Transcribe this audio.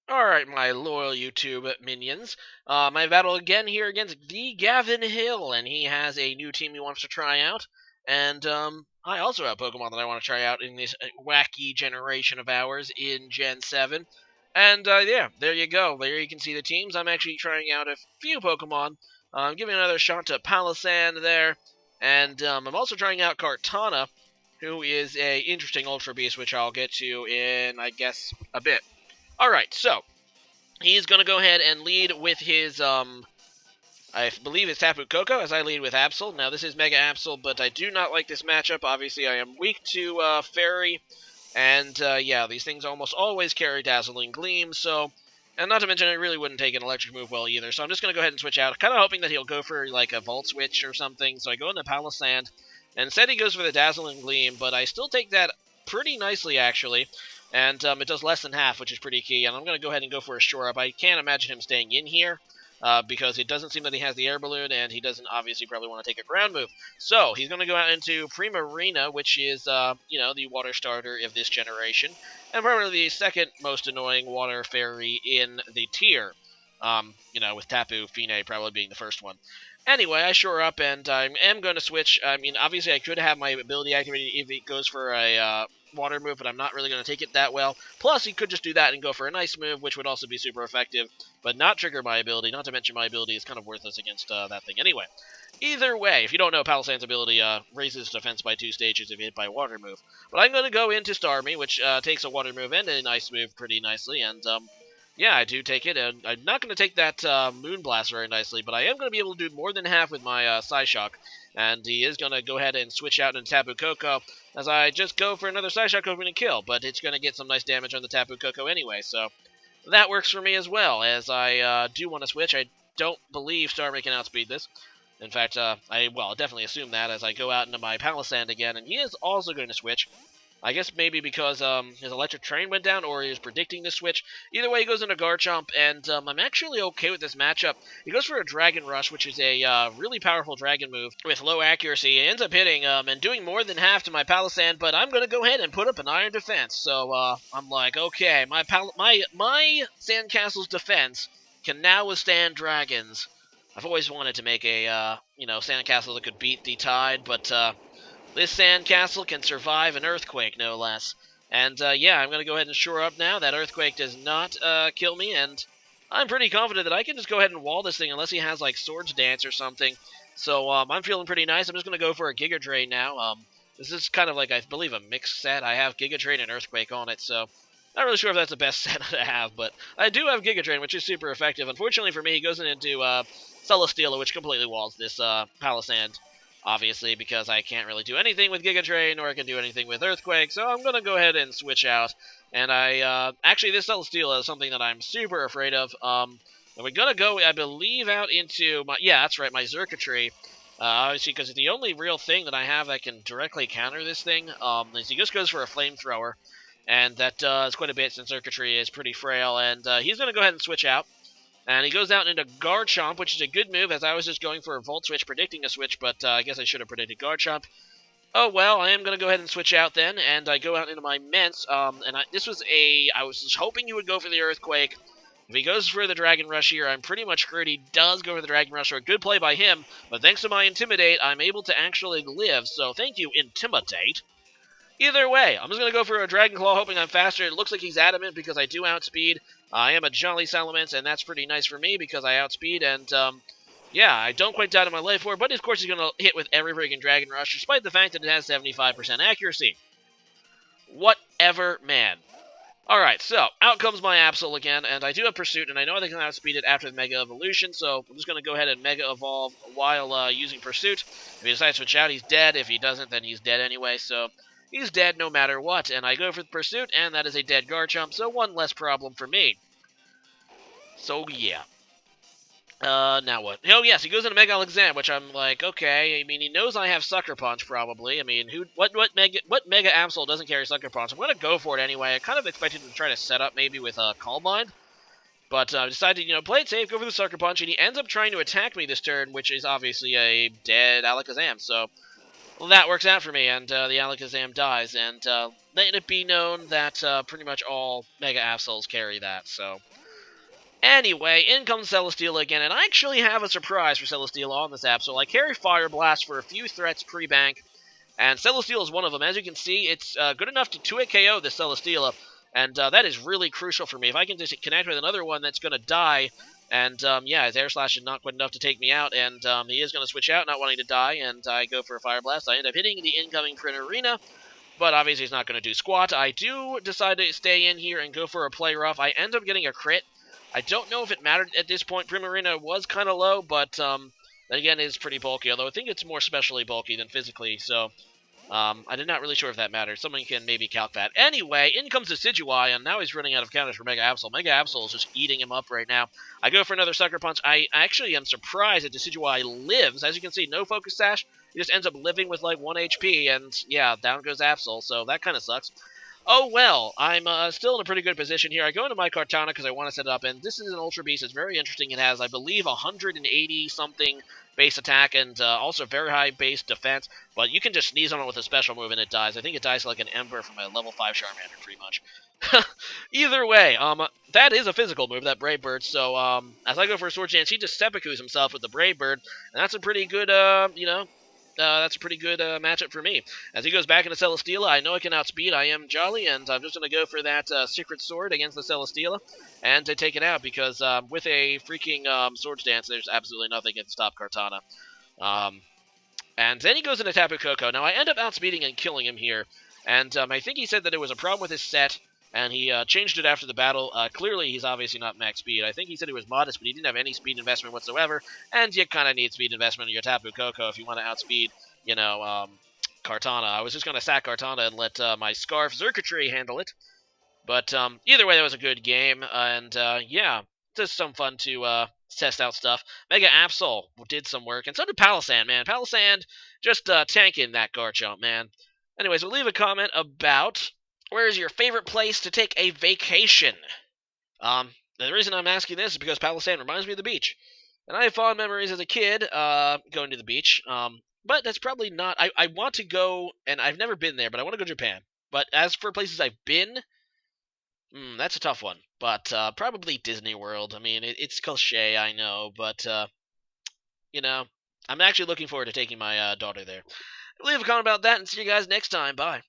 Alright, my loyal YouTube minions. My battle again here against the Gavin Hill, and he has a new team he wants to try out. And I also have Pokemon that I want to try out in this wacky generation of ours in Gen 7. And yeah, there you go. There you can see the teams. I'm actually trying out a few Pokemon. Giving another shot to Palisand there. And I'm also trying out Kartana, who is a interesting Ultra Beast, which I'll get to in, I guess, a bit. Alright, so he's going to go ahead and lead with his, I believe it's Tapu Koko, as I lead with Absol. Now, this is Mega Absol, but I do not like this matchup. Obviously, I am weak to Fairy, and yeah, these things almost always carry Dazzling Gleam, so... And not to mention, I really wouldn't take an electric move well either, so I'm just going to go ahead and switch out. Kind of hoping that he'll go for, like, a Volt Switch or something, so I go into Palisand, and instead he goes for the Dazzling Gleam, but I still take that pretty nicely, actually. And it does less than half, which is pretty key. And I'm going to go ahead and go for a Shore Up. I can't imagine him staying in here because it doesn't seem that he has the Air Balloon, and he doesn't obviously probably want to take a ground move. So he's going to go out into Primarina, which is, the water starter of this generation, and probably the second most annoying water fairy in the tier. With Tapu Fine probably being the first one. Anyway, I Shore Up, and I am going to switch. I mean, obviously I could have my ability activated if it goes for a water move, but I'm not really going to take it that well. Plus, he could just do that and go for a nice move, which would also be super effective, but not trigger my ability. Not to mention my ability is kind of worthless against that thing anyway. Either way, if you don't know, Palisand's ability raises defense by 2 stages if hit by a water move. But I'm going to go into Starmie, which takes a water move and an ice move pretty nicely, and yeah, I do take it, and I'm not going to take that Moonblast very nicely, but I am going to be able to do more than half with my Psyshock, and he is going to go ahead and switch out into Tapu Koko, as I just go for another Psyshock hoping to kill, but it's going to get some nice damage on the Tapu Koko anyway, so that works for me as well, as I do want to switch. I don't believe Starmie can outspeed this. In fact, I definitely assume that as I go out into my Palisand again, and he is also going to switch. I guess maybe because his electric train went down, or he was predicting the switch. Either way, he goes into Garchomp, and I'm actually okay with this matchup. He goes for a Dragon Rush, which is a really powerful dragon move with low accuracy. He ends up hitting and doing more than half to my Palisand, but I'm going to go ahead and put up an Iron Defense. So I'm like, okay, my Sandcastle's defense can now withstand dragons. I've always wanted to make a, Sandcastle that could beat the Tide, but this Sandcastle can survive an earthquake, no less. And, yeah, I'm going to go ahead and Shore Up now. That earthquake does not kill me, and I'm pretty confident that I can just go ahead and wall this thing unless he has, like, Swords Dance or something. So, I'm feeling pretty nice. I'm just going to go for a Giga Drain now. This is kind of like, I believe, a mixed set. I have Giga Drain and Earthquake on it, so not really sure if that's the best set to have, but I do have Giga Drain, which is super effective. Unfortunately for me, he goes into Celesteela, which completely walls this Palisand. Obviously, because I can't really do anything with Giga Drain, or I can do anything with Earthquake, so I'm going to go ahead and switch out. And actually, this Celesteela is something that I'm super afraid of. And we're going to go, I believe, out into my, yeah, that's right, my Xurkitree. Obviously, because it's the only real thing that I have that can directly counter this thing. Is he just goes for a Flamethrower, and that does quite a bit since Xurkitree is pretty frail, and he's going to go ahead and switch out. And he goes out into Garchomp, which is a good move, as I was just going for a Volt Switch, predicting a switch, but I guess I should have predicted Garchomp. Oh, well, I am going to go ahead and switch out then, and I go out into my Mence, I was just hoping he would go for the Earthquake. If he goes for the Dragon Rush here, I'm pretty much screwed. He does go for the Dragon Rush, so a good play by him, but thanks to my Intimidate, I'm able to actually live, so thank you, Intimidate. Either way, I'm just going to go for a Dragon Claw, hoping I'm faster. It looks like he's adamant because I do outspeed. I am a Jolly Salamence, and that's pretty nice for me because I outspeed, and, yeah, I don't quite die to my life for, but of course he's going to hit with every freaking Dragon Rush, despite the fact that it has 75% accuracy. Whatever, man. Alright, so, out comes my Absol again, and I do have Pursuit, and I know they can outspeed it after the Mega Evolution, so I'm just going to go ahead and Mega Evolve while using Pursuit. If he decides to switch out, he's dead. If he doesn't, then he's dead anyway, so he's dead no matter what, and I go for the Pursuit, and that is a dead Garchomp, so one less problem for me. So, yeah. Now what? Oh, yes, he goes into Mega Alakazam, which I'm like, okay, I mean, he knows I have Sucker Punch, probably. I mean, what Mega Absol doesn't carry Sucker Punch? I'm gonna go for it anyway. I kind of expected him to try to set up maybe with Calm Mind, but I decided, play it safe, go for the Sucker Punch, and he ends up trying to attack me this turn, which is obviously a dead Alakazam, so Well, that works out for me, and the Alakazam dies, and let it be known that pretty much all Mega Absols carry that, so... Anyway, in comes Celesteela again, and I actually have a surprise for Celesteela on this Absol. I carry Fire Blast for a few threats pre-bank, and Celesteela is one of them. As you can see, it's good enough to 2-hit KO this Celesteela, and that is really crucial for me. If I can just connect with another one that's going to die, and yeah, his Air Slash is not quite enough to take me out, and he is going to switch out, not wanting to die, and I go for a Fire Blast. I end up hitting the incoming Printarina, but obviously he's not going to do squat. I do decide to stay in here and go for a Play Rough. I end up getting a crit. I don't know if it mattered at this point. Primarina was kind of low, but then again, it is pretty bulky, although I think it's more specially bulky than physically, so I'm not really sure if that matters. Someone can maybe calc that. Anyway, in comes Decidueye, and now he's running out of counters for Mega Absol. Mega Absol is just eating him up right now. I go for another Sucker Punch. I actually am surprised that Decidueye lives. As you can see, no Focus Sash. He just ends up living with like 1 HP, and yeah, down goes Absol, so that kind of sucks. Oh well, I'm still in a pretty good position here. I go into my Kartana because I want to set it up, and this is an Ultra Beast. It's very interesting. It has, I believe, 180-something base attack and also very high base defense, but you can just sneeze on it with a special move and it dies. I think it dies like an Ember from a level 5 Charmander, pretty much. Either way, that is a physical move, that Brave Bird, so as I go for a Sword Dance, he just Seppuku's himself with the Brave Bird, and that's a pretty good, that's a pretty good matchup for me. As he goes back into Celesteela, I know I can outspeed. I am Jolly, and I'm just going to go for that Secret Sword against the Celesteela and to take it out because with a freaking Sword Dance, there's absolutely nothing that can stop Kartana. And then he goes into Tapu Koko. Now, I end up outspeeding and killing him here, and I think he said that it was a problem with his set, and he changed it after the battle. Clearly, he's obviously not max speed. I think he said it was modest, but he didn't have any speed investment whatsoever, and you kind of need speed investment in your Tapu Koko if you want to outspeed, Kartana. I was just going to sack Kartana and let my Scarf Xurkitree handle it, but either way, that was a good game, and yeah, just some fun to test out stuff. Mega Absol did some work, and so did Palossand, man. Palossand just tanking that Garchomp, man. Anyways, we'll leave a comment about where is your favorite place to take a vacation. The reason I'm asking this is because Palossand reminds me of the beach, and I have fond memories as a kid going to the beach. But that's probably not. I want to go, and I've never been there, but I want to go to Japan. But as for places I've been, that's a tough one, but probably Disney World. I mean, it's cliche, I know, but I'm actually looking forward to taking my daughter there. Leave a comment about that, and see you guys next time. Bye.